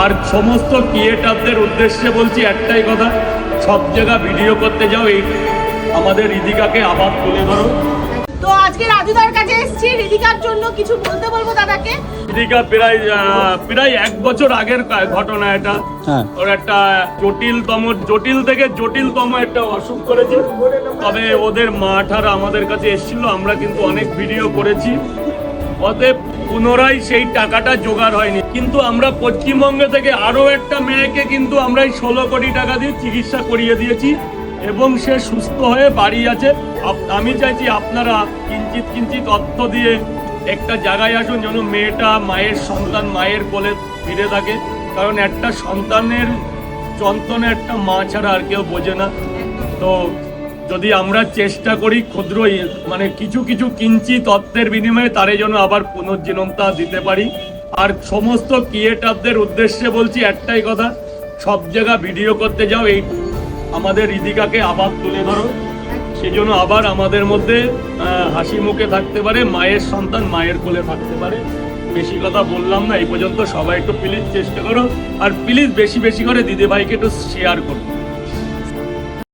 আর সমস্ত ক্রিয়েটারদের উদ্দেশ্যে বলছি একটাই কথা, সব জায়গা ভিডিও করতে যাও, এই আমাদের রিদিকাকে আবার তুলে ধরো। তো আজকে রাজুদার কাছে এসেছি রিদিকার জন্য কিছু বলতে বলবো দাদাকে। রিদিকা প্রায় 1 বছর আগের ঘটনা এটা। ওর একটা জটিল থেকে জটিলতম একটা অসুখ করেছে। তবে ওদের মা ঠারা আমাদের কাছে এসেছিল, আমরা কিন্তু অনেক ভিডিও করেছি। অতএব পুনরায় সেই টাকাটা জোগাড় হয়নি, কিন্তু আমরা পশ্চিমবঙ্গে থেকে আরো একটা মেয়েকে কিন্তু আমরা 16 কোটি টাকা দিয়ে চিকিৎসা করিয়ে দিয়েছি এবং সে সুস্থ হয়ে বাড়ি আছে। আমি চাইছি আপনারা কিঞ্চিত অর্থ দিয়ে একটা জায়গায় আসুন, যেন মেয়েটা মায়ের সন্তান মায়ের কোলে ফিরে থাকে। কারণ একটা সন্তানের যন্ত্রণা একটা মা ছাড়া আর কেউ বোঝে না। তো যদি আমরা চেষ্টা করি ক্ষুদ্র মানে কিছু কিঞ্চিত অর্থের বিনিময়ে তারে যেন আবার পুনর্জীবনতা দিতে পারি। আর সমস্ত ক্রিয়েটারদের উদ্দেশ্যে বলছি একটাই কথা, সব জায়গা ভিডিও করতে যাও, এই আমাদের রিদিকাকে আবার তুলে ধরো, সেজন্য আবার আমাদের মধ্যে হাসি মুখে থাকতে পারে, মায়ের সন্তান মায়ের কোলে থাকতে পারে। বেশি কথা বললাম না, এই পর্যন্ত। সবাই একটু প্লিজ চেষ্টা করো, আর প্লিজ বেশি করে দিদিভাইকে একটু শেয়ার করো।